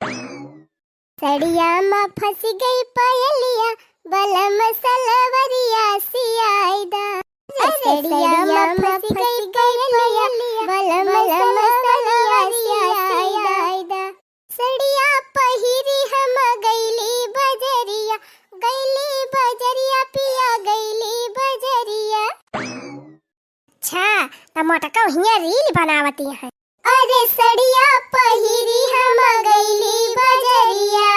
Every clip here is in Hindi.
सड़िया में फंस गई पायलिया बलम सलवरिया सियाइदा। सड़िया में फंस गई पायलिया बलम सलवरिया सियाइदा। सड़िया पहिरी हम गईली बजरिया पिया गईली बजरिया। अच्छा टमाटर का हिया रील बनावती है। अरे सड़िया पहिरी हम गईली बजरिया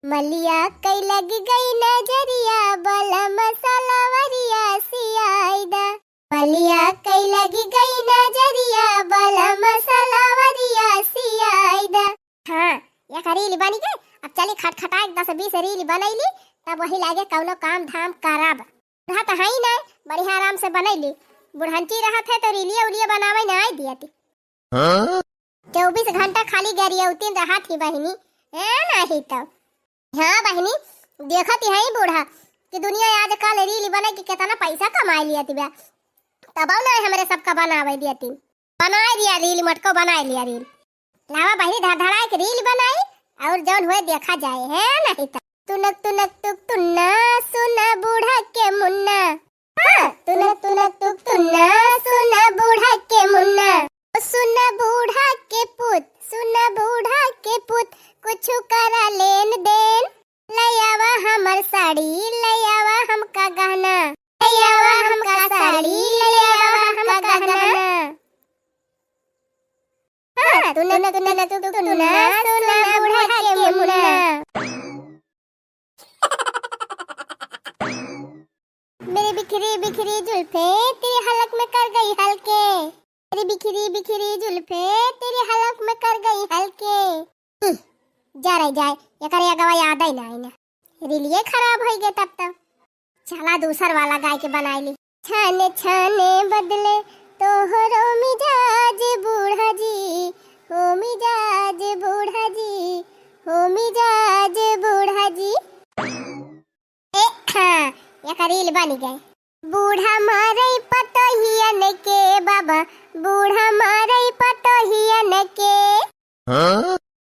मलिया कई लग गई नजरिया बलम सलवरिया सियाइदा। मलिया कई लग गई नजरिया बलम सलवरिया सियाइदा। हाँ ये रील बनी गई। अब चली खटखटा 10-20 रील बनैली तब वही लागे कौनो काम धाम करब। रहा तो है ही ना बढ़िया आराम से बनैली। बुढ़ंती रहत है तो रीलिया उलिया बनावे ना आई दियती। 24 घंटा खाली गरियौतीन रहा थी बहिनी है नहीं तब। हाँ बहिनी देखती है बूढ़ा कि दुनिया आजकल रील बने कि कितना पैसा कमा लिया थी तब ना हमारे सबका बनावे दियती। बनाए दिया रील मटको बनाए लिया रील। लावा बहिनी धड़धड़ा के रील बनाई और जौन हुए देखा जाए है नहीं तब। तुनक तुनक तुक तुन्ना सुना बूढ़ा के मुन्ना। हाँ तुनक तुनक तुक तुन्ना सुना बूढ़ा के मुन्ना। सुना बूढ़ा के पुत कुछ करा लेन देन। लयावा हमर साड़ी लयावा हमका गहना लयावा हमका साड़ी लयावा हमका गहना। हाँ तुना तुना तुना सुना बूढ़ा के मुन्ना। मेरी बिखरी बिखरी जुल्फे तेरे हलक में कर गई हल्के। तेरी बिखरी बिखरी जुल्फे तेरे हलक में कर गई हल्के। जा रही जाए ये करे गवा याद ही ना आई ना। रीलिए खराब हो गए तब चला दूसर वाला गाय के बनाई ली। छाने छाने बदले तोहरो मिजाज बूढ़ा जी हो मिजाज बूढ़ा जी हो मिजाज बूढ़ा जी। हाँ ये रील बन गए। बूढ़ा मारे पतोहियन के बाबा बूढ़ा मारे पतोहियन के।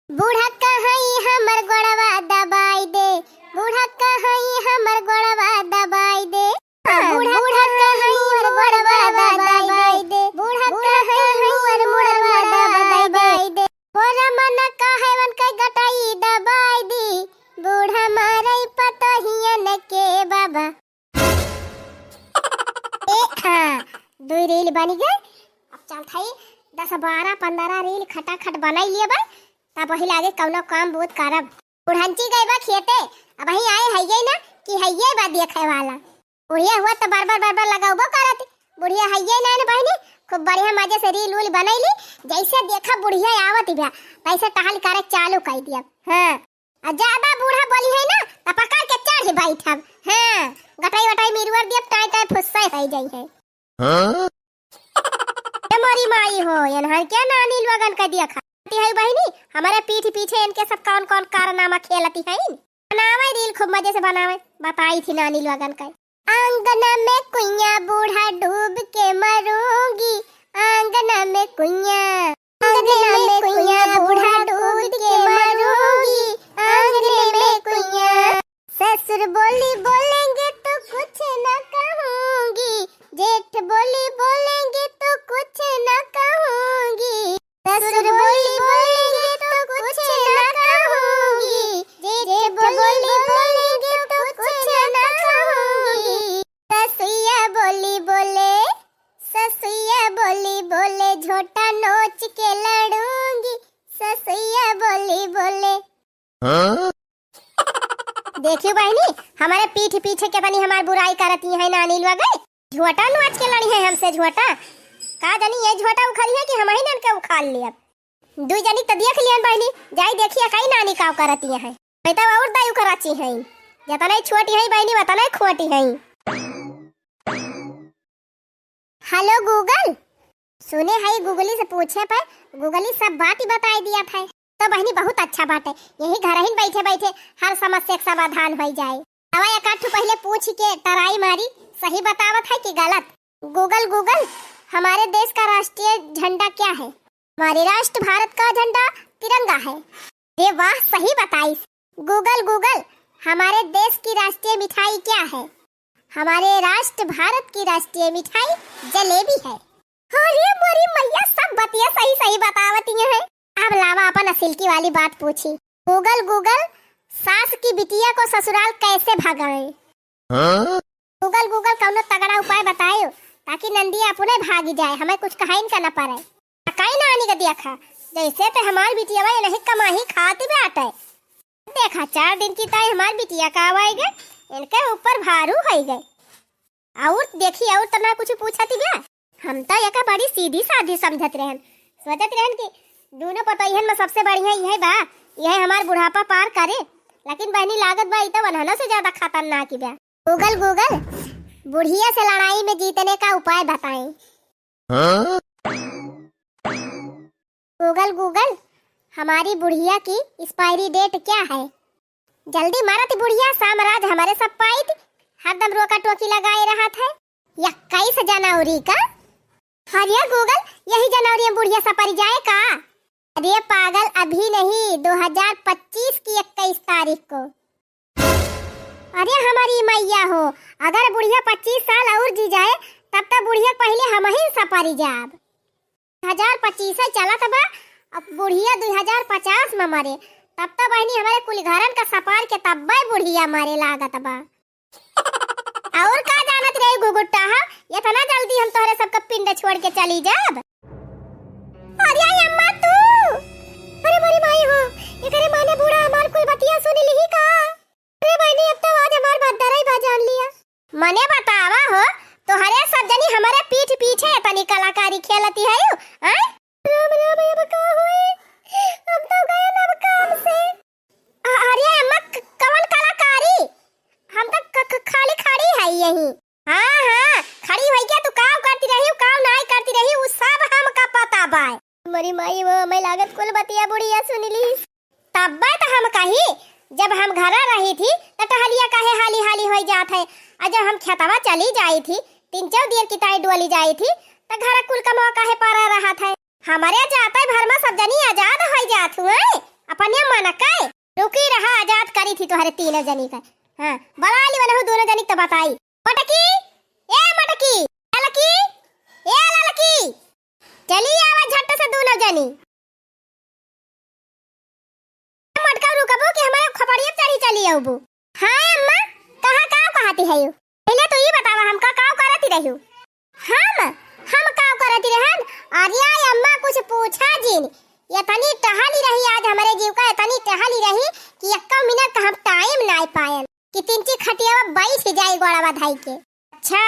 बूढ़ा कहीं हमर गोड़वा दबाई दे बूढ़ा कहीं हमर गोड़वा दबाई दे। बूढ़ा कहीं हमर गोड़वा दबाई दे बूढ़ा कहीं हमर गोड़वा दबाई दे। बोरा मन काहे वन के गटाई दबाई दी बूढ़ा मारे पतोहियन के बाबा। हाँ 2 रील बन गए। अब चल थाई 10-12-15 रील खटाखट बनाई लिए बा तब वही लागे कौनो काम बहुत करब। बुढ़ंची गई बा खेते अब वही आए हइये ना कि हइये बा देखे वाला। बुढ़िया हुआ तो बार-बार लगाओबो करती। बुढ़िया हइये ना बहनी खूब बढ़िया मजे से रील उल बनैली। जैसे देखा बुढ़िया आवत बा वैसे टहल करे चालू कर दिया। हाँ ज्यादा बूढ़ा बोली है ना तो पकड़ के चढ़ बैठब। हाँ गटाई वटाई मिरुवर दियब टाई टाई फुस्सा हो जाई है। मोरी माई हो यनहर क्या नानी लोगन का दिया खाती है बहनी हमारे पीठ पीछे इनके सब कौन कौन कारनामा खेलती है। बनावे रील खूब मजे से बनावे बताई थी नानी लोगन का। आंगना में कुइया बूढ़ा डूब के मरूंगी आंगना में कुइया बूढ़ा डूब के मरूंगी आंगने में कुइया। ससुर बोली बोलेंगे तो कुछ न कहूंगी जेठ बोली बोलेंगे तो कुछ न कहूंगी। ससुर बोली बोलेंगे तो कुछ न कहूंगी जेठ बोली बोलेंगे तो कुछ न कहूंगी। ससुइया बोली बोले झोटा नोच के लड़ूंगी ससुइया बोली बोले। देखियो बहनी हमारे पीठ पीछे के बनी हमारी बुराई करती है नानी लोग झोटा नोच के लड़ी है हमसे। झोटा का जानी ये झोटा उखाड़ी है कि हम ही नन के उखाड़ लिया। 2 जनी तो देख लियन बहनी जाई देखिए कई नानी का करती है बेटा और दायु कराची है जतना छोटी है बहनी उतना खोटी है। हेलो गूगल सुने है गूगली से पूछे पर गूगली सब बात ही बताई दिया था तो बहनी बहुत अच्छा बात है। यही घर ही बैठे बैठे हर समस्या का समाधान हो जाए। हवा एक आठ पहले पूछ के टराई मारी सही बतावत है कि गलत। गूगल हमारे देश का राष्ट्रीय झंडा क्या है। हमारे राष्ट्र भारत का झंडा तिरंगा है। ये वाह, सही बताई। गूगल गूगल, हमारे देश की राष्ट्रीय मिठाई क्या है? हमारे राष्ट्र भारत की राष्ट्रीय मिठाई जलेबी है। अरे मोरी मैया, सब बतिया सही सही बतावती है। अब लावा अपन असिलकी वाली बात पूछी। गूगल गूगल, सास की बिटिया को ससुराल कैसे भगाए? गूगल गूगल, कौनो तगड़ा उपाय बतायो ताकि नंदिया अपने भागी जाए, हमें कुछ कहाइन का न पड़े। कहीं ना आनी का देखा, जैसे तो हमारी बिटिया नहीं कमाही खाती बैठे। देखा 4 दिन की ताई हमारी बिटिया का आवाएगा, इनके ऊपर भारू हो गए। और देखी और तो ना कुछ पूछा थी बे, हम तो ये का बड़ी सीधी साधी समझत रहन, सोचत रहन कि दोनों पतोहियन में सबसे बढ़िया यही बा, यही हमार बुढ़ापा पार करे। लेकिन बहनी लागत बा इतना वनहनों से ज्यादा खतरनाक ही बा। गूगल गूगल, बुढ़िया से लड़ाई में जीतने का उपाय बताएं। गूगल गूगल, हमारी बुढ़िया की एक्सपायरी डेट क्या है? जल्दी मारा थी बुढ़िया, साम्राज्य हमारे सब पाई थी, हरदम रोका टोकी लगाए रहा था। 21 जनवरी का? अरे गूगल, यही जनवरी में बुढ़िया सपरी जाए का? अरे पागल, अभी नहीं, 2025 की 21 तारीख को। अरे हमारी मैया हो, अगर बुढ़िया 25 साल और जी जाए तब तक बुढ़िया पहले हम ही सपरी जाब। 2025 से चला था बा, अब बुढ़िया 2050 में मरे तब तक बहनी हमारे कुल घरन का सपार के तब बुढ़िया मारे लागत बा। और का जानत रही गुगुट्टा, ये तना जल्दी हम तोहरे सबका पिंड छोड़ के चली जाब। अरे अम्मा तू, अरे मेरी माई हो, ये करे माने बूढ़ा हमार कुल बतिया सुन ली का? अरे बहनी, अब तो आज हमार भद्दरा ही जान लिया। मने बतावा हो, तोहरे सब जनी हमारे पीठ पीछे तनी कलाकारी खेलती है यू, हैं? राम राम, अब का होए? हम तो गए ना काम से। अरे अम्मा, कौन कलाकारी? हम तो खाली खड़ी है यही। हाँ हाँ, खड़ी होई क्या? तू काम करती रही, काम नहीं करती रही, वो सब हमका पता बा। मरी माई वो मैं लागत कुल बतिया बुढ़िया सुन ली। तब तो हम कही, जब हम घर रही थी तो टहलिया काहे हाली हाली हो जात है, और जब हम खेतवा चली जाई थी 3-4 देर की ताई डोली जाई थी तो घर कुल का मौका है पारा रहा था। हमारे जाते भर में सब जनी आजाद हो जात हुए, अपने मन का रुकी रहा, आजाद करी थी तुम्हारे 3 जनी का। हाँ, बड़ा ली वाला दोनों जनी तो बताई। मटकी, ए मटकी, ललकी, ए ललकी, चली आवा झट से दोनों जनी। मटका रुकबो कि हमारे खपड़िया चढ़ी चली आबू। हां अम्मा, कहां कहती है यू? पहले तो ये बतावा, हम का करती रही? हम का करती रहन? अरे अम्मा, कुछ पूछा जिन, ये तनी टहली रही आज हमारे जीव का, तनी टहली रही कि 1 मिनट हम टाइम नहीं पायन कि 3 खटिया बैठ जाई गोड़वा धाई के। अच्छा,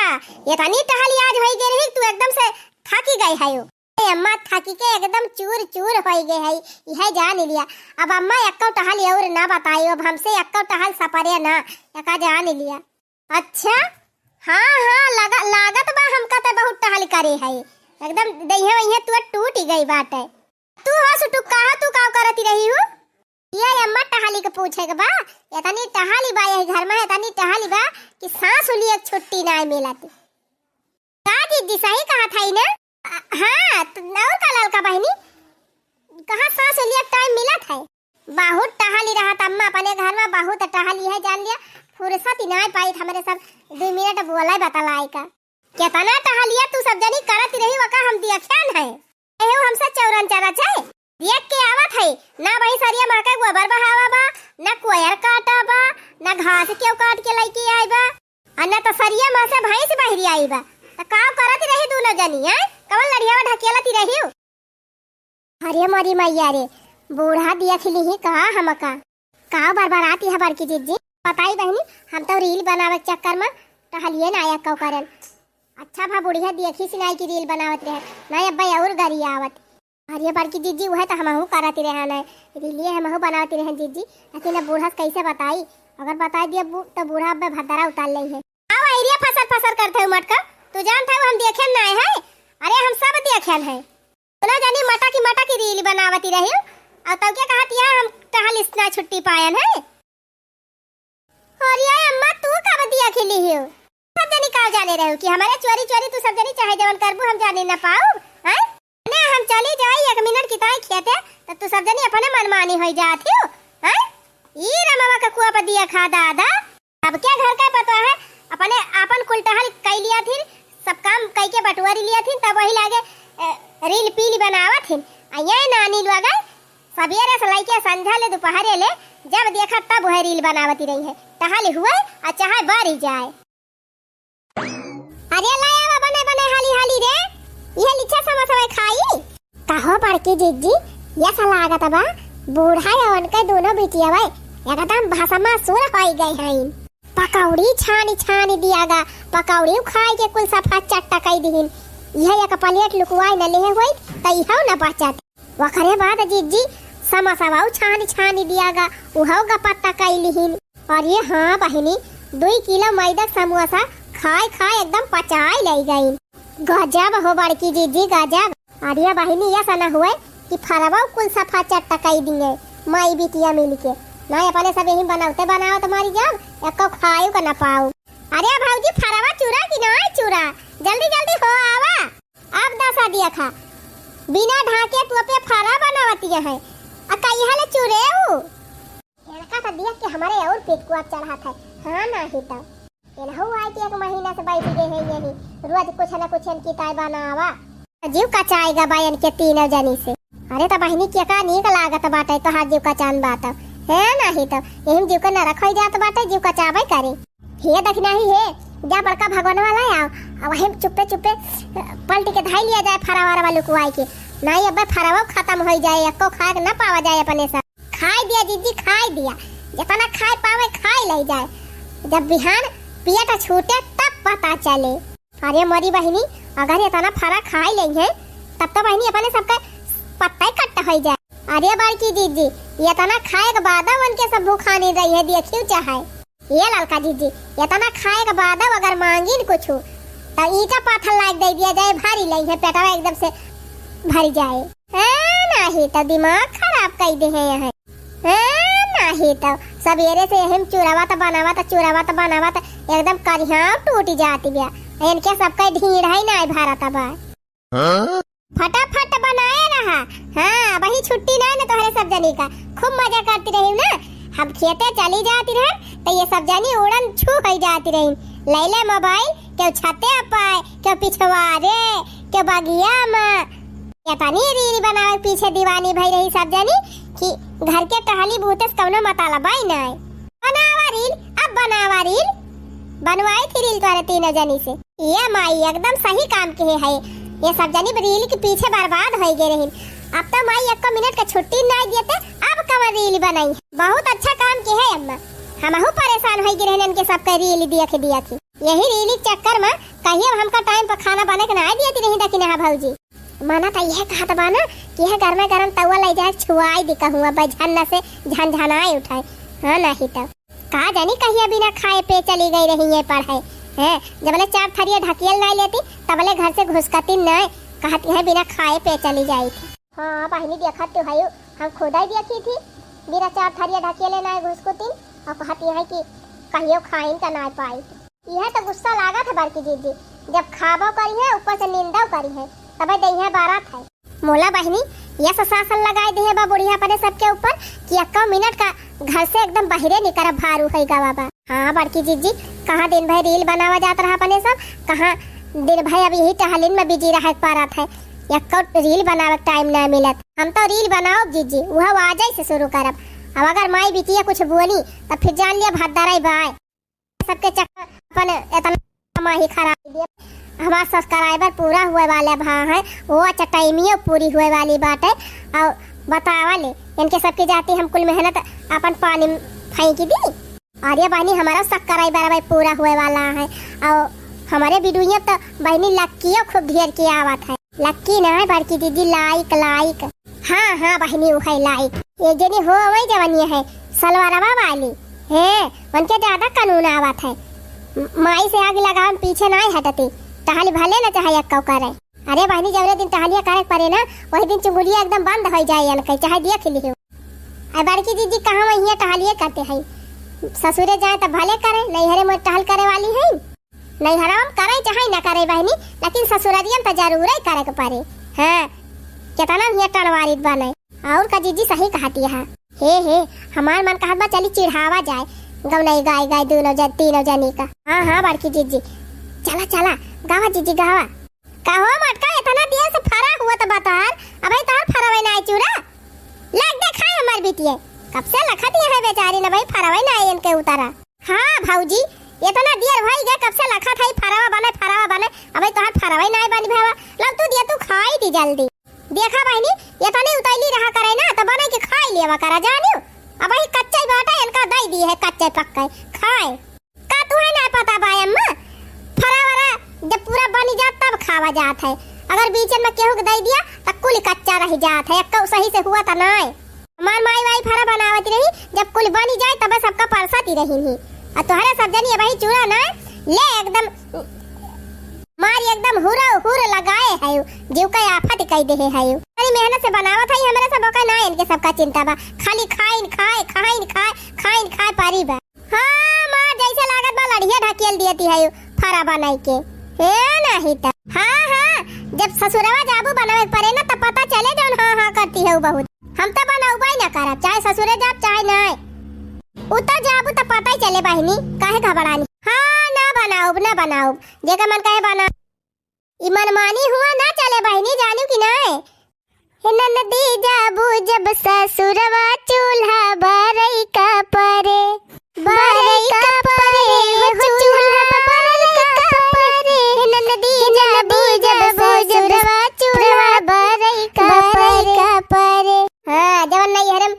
ये तनी टहली आज होई गई रही, तू एकदम से थकी गई है यू? अम्मा थकी के एकदम चूर चूर हो गए है, यह जान लिया। अब अम्मा 1 टहल और ना बताई, अब हमसे 1 टहल सपरे ना, यका जान लिया। अच्छा, हाँ लागत बा हमका तो बहुत टहल करे है, एकदम दहिया वहिया तू टूट गई बात है। तू हो सुटू कहा, तू का करती रही हो? ये अम्मा टहली के पूछे के बा, ये तनी टहली बा, यही घर में है तनी टहली बा कि सांस ली एक छुट्टी ना मिलती। का दीदी सही कहा था ना? हाँ, और का लड़का बहनी कहाँ सांस लिया टाइम मिला था? बहुत टहली रहा था अम्मा अपने घर में, बहुत टहली है, जान लिया फुर्सत ही नहीं पाई हमारे सब 2 मिनट बोला बतलाए का। कितना टहलिया तू सब जनी करती रही, वका हम दिया ख्याल है एहो हमसे चौरन चरा चाहे देख के आवत है ना। वही सरिया मका गोबर बहावा बा, ना कोयर काटा बा, ना घास क्यों काट के लेके आई बा, और ना तो सरिया मां से भैंस बहरी आई बा। तो काम करती रही दोनों जनी, हैं? कवन लड़िया ढकेलती रही हो? अरे मरी मैया रे, बूढ़ा देख ली ही कहा हमका का बरबराती है बड़की जीजी। बताई बहनी, हम तो रील बनावे चक्कर में टहलिए ना आया कौ करन। अच्छा भा बुढ़िया देखी सिनाई की रील बनावत रहे, नहीं अब्बा और गरी आवत। अरे बड़की जीजी वह तो हमहू करती रहे ना, रीलिए हमहू बनावती रहे जीजी। लेकिन अब बूढ़ा कैसे बताई, अगर बता दिया तो बूढ़ा अब भद्दरा उतार ली है। आओ एरिया फसर करते हो मटका, तू जानता है हम देखे ना है? अरे हम सब देखे है, बोला जानी मटा की रील बनावती रही और तब क्या कहती है हम टहल इतना छुट्टी पायन है। और ये अम्मा तू कब दिया खिली हो? सब जनी का जाने रहे हो कि हमारे चोरी तू सब जनी चाहे जवन करबू हम जाने ना पाऊ, हैं? ने हम चली जाई 1 मिनट की ताई खेते तो तू सब जनी अपने मनमानी हो जाती हो। हैं ई रमवा का कुआ पर दिया खा दादा। अब क्या घर का पता है अपने अपन कुलटहल कई लिया थी सब काम कई के बटवारी लिया थी तब वही लागे रील पीली बनावा थी। आया नानी लोग सवेरे से लेके संध्या ले दोपहरे ले जब देखा तब वह रील बनावती रही है टहल हुए और चाहे बारी जाए। अरे लाया बने बने हाली हाली रे ये लिच्छा समोसा खाई कहो बड़की जीजी ये साला आगा तबा बूढ़ा या उनके दोनों बेटियां भाई एकदम भाषा में सुर होई गई हैं। पकौड़ी छानी छानी दियागा पकौड़ी खाई के कुल सफा चट्टा कई दिन यह एक प्लेट लुकवाई न ले होई त इहो न बचत वखरे बाद जीजी समोसा वाउ छानी छानी दियागा उहो का पत्ता कई लिहिन। और ये हाँ बहिनी 2 किलो मैदा समोसा खाए खाए एकदम पचाई ले गई। गजब हो बड़की जीजी गजब। और ये बहिनी ऐसा न हुए कि फरवा कुल सफा चट्टा कई दिए माई बिटिया मिल के ना अपने सब यही बनाते बनाओ तुम्हारी जब एको खायू का न पाऊ। अरे भाऊजी फरवा चूरा कि ना चूरा जल्दी जल्दी हो आवा अब दसा दिया खा बिना ढाके तू पे फरा बनावती है कई हाल चूरे हूँ इनका तो देख के हमारे और पेट को चढ़ा था। हाँ ना ही तो इनहु आई कि 1 महीना से बैठी गई है यही रोज कुछ न कुछ इनकी ताई बनावा जीव का चाहेगा बायन के 3 जनी से। अरे तो बहनी के का नीक लागत बाटे तो हाथ जीव का चांद बात है ना ही तो यही जीव का न रखई जात बाटे जीव का चावे करे हे देखना ही है जा बड़का भगवान वाला आओ अब हम चुप्पे चुप्पे पलटी के धाई लिया जाए फरावार वाले कुआई के नहीं अब फरावा खत्म हो जाए एको खा के न पावा जाए अपने से खाई दिया जीजी खाई दिया जितना खाए पावे खाई ले जाए जब बिहान पियटा छूटे तब पता चले। अरे मोरी बहनी अगर इतना फरा खाई लेंगे तब तो बहनी अपने सबका पत्ता ही कट्टा हो जाए। अरे बड़की जीजी ये तना खाए के बाद उनके सब भूखा नहीं रही है देखियो चाहे ये लड़का जीजी ये तना खाए के बाद अगर मांगी कुछ तो ईटा पाथर लाग दे दिया जाए भारी लई है पेटवा एकदम से भर जाए। नहीं तो दिमाग खराब कर दे है यहाँ नहीं तो सवेरे से हम चूरावा तो बनावा तो एकदम करिया टूट जाती गया इनके सबका ढीढ़ है ना भारत बा फटाफट बनाए रहा। हाँ वही छुट्टी ना तुम्हारे सब जनी का खूब मजा करती रही ना हम खेते चली जाती रहे तो ये सब जनी उड़न छू हो जाती रही ले मोबाइल क्यों छते पाए क्यों पिछवारे क्यों बगिया में पानी रील बनावे पीछे दीवानी भई रही सब जनी कि घर के टहली बूते कवनो मतलब बाई ना बनावा रील अब बनावा रील बनवाई थी रील तोरे 3 जनी से ये माई एकदम सही काम के है ये सब जनी रील के पीछे बर्बाद हो गए रही अब तो माई 1 मिनट का छुट्टी ना देते अब कब रील बनाई बहुत अच्छा काम के है अम्मा हमहु परेशान हो गए इनके सबका रील दिया थी यही रील चक्कर में कहिए हमका टाइम पर खाना बना के ना दिया रही दखी ना भौजी माना तो यह कहा था ना कि यह गरम तवा ले जाए छुआई दिखा हुआ बझन्ना से झनझनाए उठाए। हाँ नहीं तो कहा जानी कहिया बिना खाए पे चली गई रही है पढ़ाई है जब 4 थरिया ढकियल नहीं लेती तबले घर से घुसकती नहीं कहती है बिना खाए पे चली जाई थी। हाँ बहनी देखा तो है हम खुद ही देखी थी बिना 4 थरिया ढकियले नहीं घुसकती और कहती है कि कहियो खाइन का ना पाई। यह तो गुस्सा लागा था बड़की जीजी जब खाबो करी है ऊपर से निंदा करी है तब दही है बारात है मोला बहनी यह शासन लगाए दे बा बुढ़िया अपने सबके ऊपर कि 1 मिनट का घर से एकदम बाहरे निकर भारू है बाबा। हाँ बड़की जीजी कहाँ दिन भर रील बनावा जाता रहा अपने सब कहाँ दिन भर अब यही टहलिन में बिजी रह पारत है एक रील बनावे टाइम न मिलत हम तो रील बनाओ जीजी वह आज से शुरू करब अब अगर माई बिटिया कुछ बोली तो फिर जान लिया भद्दाराई भाई सबके चक्कर अपन इतना ही खराब दिया हमारा सब्सक्राइबर पूरा हुए वाले भा है वो अच्छा टाइमियो पूरी हुए वाली बात है और बतावा ले इनके सबकी जाती हम कुल मेहनत अपन पानी फेंकी दी और ये बहनी हमारा सब्सक्राइबर भाई पूरा हुए वाला है और हमारे वीडियो तो बहनी लक्कियों खूब ढेर की आवत है लक्की ना है बड़की दीदी लाइक हाँ बहनी वो है लाइक ये जनी हो वही जवानी है सलवारवा वाली है उनके ज्यादा कानून आवत है माई से आगे लगाम पीछे नहीं हटती टहली भले ना चाहे एक करे। अरे बहनी जब दिन टहलिया करे पड़े ना वही दिन चुगलिया एकदम बंद हो जाए चाहे दिया खिली हो। बड़की दीदी कहाँ वही टहलिए करते हैं ससुरे जाए तो भले करे नैहरे में टहल करे वाली है नैहरा में करे चाहे न करे बहनी लेकिन ससुरारिया तो जरूर ही करे के पड़े। हाँ कितना हिया टनवारित बने। और का जीजी सही कहती है। हे हमार मन कहत बा चली चिढ़ावा जाए गौनई गाय गाय दोनों जन तीनों जनी का। हाँ बड़की जीजी चला गावा जीजी गावा। कहो मटका इतना देर से फरा हुआ तो बतार अबे तार फरावे ना चूरा लग दे खाए हमार बिटिया कब से लखती है बेचारी ना भाई फरावे ना इनके उतारा। हाँ भौजी इतना देर भई गए कब से लखा था फरावा बने अबे तार फरावे ना बनी भावा लग तू दिया तू खाई दी जल्दी देखा बहनी इतनी उतैली रहा करे ना तो बने के खाई लेवा करा जानियो अब ही कच्चा बाटा इनका दई दी है कच्चे पक्के खाए का तू है ना पता भाई अम्मा फरावरा जब पूरा बनी जात तब खावा जात है अगर बीच में केहू के दई दिया तो कुल कच्चा रह जात है एक्का सही से हुआ था नहीं। हमार माई वाई फरा बनावती रही जब कुल बनी जाए तब सबका परसाती रही ही और तोहरे सब जनी अब ही चूड़ा ना ले एकदम मारी एकदम हुर लगाए है जीव का आफत कह दे है अरे मेहनत से बनावत है हमारे सब का ना इनके सबका चिंता बा खाली खाइन खाए पारी बा। हां मां जैसे लागत बा लड़िया ढकेल देती है फरा बनाई के हे नहीं त हां जब ससुरवा जाबू बनावे परे ना तब पता चले जौन हां करती है बहुत हम त बनाऊबा ना करब चाहे ससुरे जाब चाहे नहीं उतर जाबू त पता ही चले बहनी काहे घबरानी। हां ना बनाऊब जेका मन कहे बना ई मनमानी हुआ ना चले बहनी जानू कि नहीं ननदी जाबू जब ससुरवा चूल्हा बारई का परे हो चूल्हा बारई का परे ननदी जाबू जब ससुरवा चूल्हा बारई का परे। हां जब नहीं हरम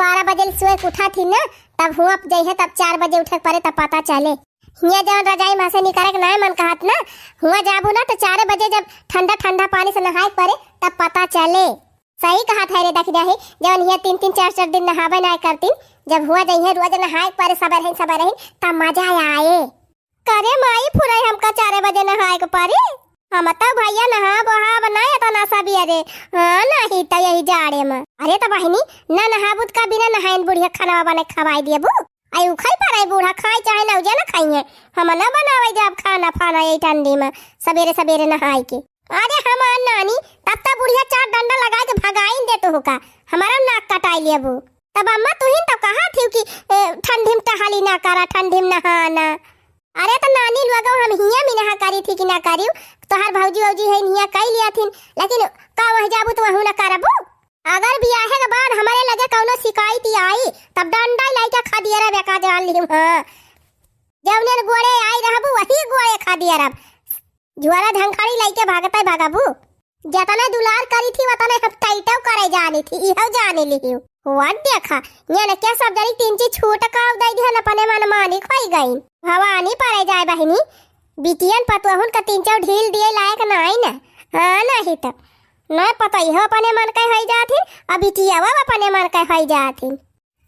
12 बजे सोए उठा थी ना तब हुआ जइहे तब 4 बजे उठे परे तब पता चले हिया जब रजाई में से निकाले के ना मन कहत ना हुआ जाबू ना तो 4 बजे जब ठंडा पानी से नहाए परे तब पता चले। सही कहा था रे देख रहे जब हिया 3 4 दिन नहावे ना करती जब हुआ जइहे रोज नहाए परे सब रही तब मजा आए करे माई फुराई हमका 4 बजे नहाए के परे हम तो भैया नहा बहा बनाए तो नशा भी अरे हां नहीं तो यही जाड़े में अरे तो बहनी ना नहाबुत का बिना नहाइन बुढ़िया खाना बने खवाई दिए बू आई उखाई पड़ाई बूढ़ा खाई चाहे ना उजे ना खाइए हम ना बनावे जब खाना फाना यही ठंडी में सवेरे नहाई के। अरे हमार नानी तब बुढ़िया 4 डंडा लगा के भगाइन दे तो होका हमारा नाक कटाई लिए बू तब अम्मा तू ही तो कहा थी कि ठंडी में टहाली ना करा ठंडी में नहाना। अरे तो नानी लोग हम हिया में नहा करी थी कि ना करी तोहार भौजी है हिया कई लिया थी लेकिन का वह जाबू तो वहू ना करबू अगर ब्याह के बाद हमारे लगे कौनो शिकायत आई तब डंडा लाइका खा दिया रे बेका जान ली। हां जौने गोड़े आई रहबू वही गोड़े खा दिया रब जुआरा झंखाड़ी लाइके भागबू जतने दुलार करी थी वतने हम टाइटो करे जानी थी इहो जाने ली हुआ देखा ये न क्या सब जरी 3 चीज छूट का दई दिहन अपने मन मानी खोई गई भवानी परे जाए बहनी बिटियन पतवहुन का 3 4 ढील दिए लायक नहीं ना। हां नहीं तो न पता ही अपने मन के होई जाथिन अब बिटियावा अपने मन के होई जाथिन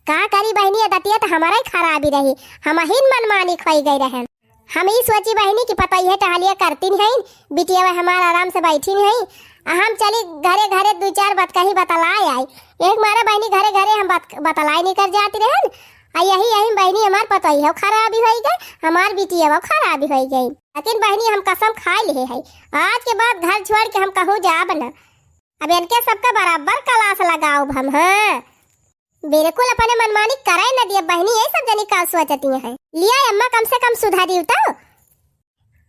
का करी बहनी दतिया तो हमारा ही खराबी रही हम ही मनमानी खोई गई रहन हम ही सोची बहनी कि पता ही टहलिया करती नहीं बिटियावा हमारा आराम से बैठी नहीं हम चली घरे 2 4 बात कहीं बतलाए आई एक मारा बहनी घरे हम बतलाई नहीं कर जाती रहन यही बहनी हमार पता ही खराबी हो गई हमार बिटियावा खराबी हो गई लेकिन बहनी हम कसम खा लिए है आज के बाद घर छोड़ के हम कहूँ जाब ना अब इनके सबका बराबर क्लास लगाओ हम। हां बिल्कुल अपने मनमानी कराए न दिए बहनी ये सब जनी का सोचती है लिया अम्मा कम से कम सुधारी तो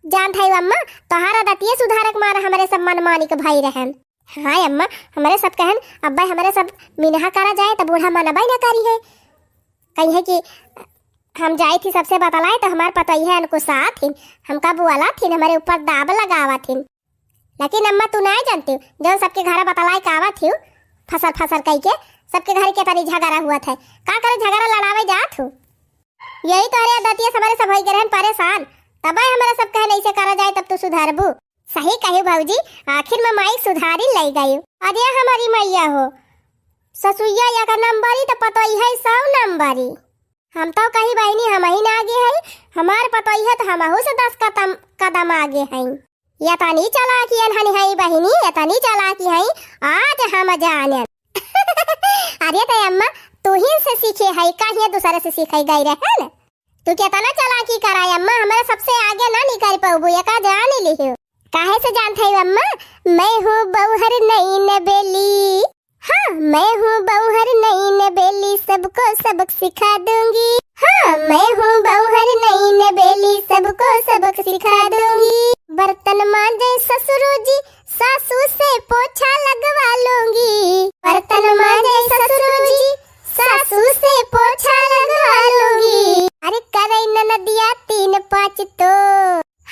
जान था अम्मा तोहारा दतिये सुधारक मारा हमारे सब मनमानी के भाई रहन। हां अम्मा हमारे सब कहन अब्बा हमारे सब मिनहा करा जाए तो बूढ़ा मनबा ना करी है कही है कि हम जाई थी सबसे बतलाए तो हमार पता ही है उनको साथ ही हमका बुआला थी हमारे ऊपर दाब लगावा थी लेकिन अम्मा तू नहीं जानती जो सबके घर बतलाए कावा थी फसल कही के सबके घर के तरी झगड़ा हुआ था का करे झगड़ा लड़ावे जात हो यही तो अरे दतिया हमारे सब होई गरहन परेशान तब हमारा सब कहे नहीं से करा जाए तब तू सुधारबू। सही कही भौजी आखिर में माई सुधारी ले गई अरे हमारी मैया हो ससुइया या का नंबरी तो पता ही है 100 नंबरी हम तो कही बहनी हम ही ना आगे है हमार पता ही है तो हमहू से 10 कदम आगे है या तानी चला की अनहनी है बहनी या तानी चला की है आज हम जाने अरे तो अम्मा तू ही से सीखे है कहीं दूसरे से सीखे गई रहे ना तू क्या तना चला की कराई अम्मा हमारे सबसे आगे ना निकल पाऊबू ये का जाने ली काहे से जानत है अम्मा? मैं हूँ बौहर नई नबेली। हाँ, मैं हूँ बौहर नई नबेली, सबको सबक सिखा दूंगी। हाँ, मैं हूँ बौहर नई नबेली, सबको सबक सिखा दूंगी। बर्तन मांजे ससुर जी, सासू से पोछा लगवा लूंगी। बर्तन मांजे ससुर जी, सासू से पोछा लगवा लूंगी। अरे करे ननदिया 3-5 तो,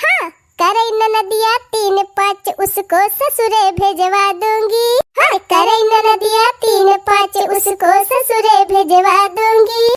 हाँ करे ननदिया 3-5, उसको ससुरे भेजवा दूंगी। हाँ करे ननदिया 3-5, उसको ससुरे भेजवा दूंगी।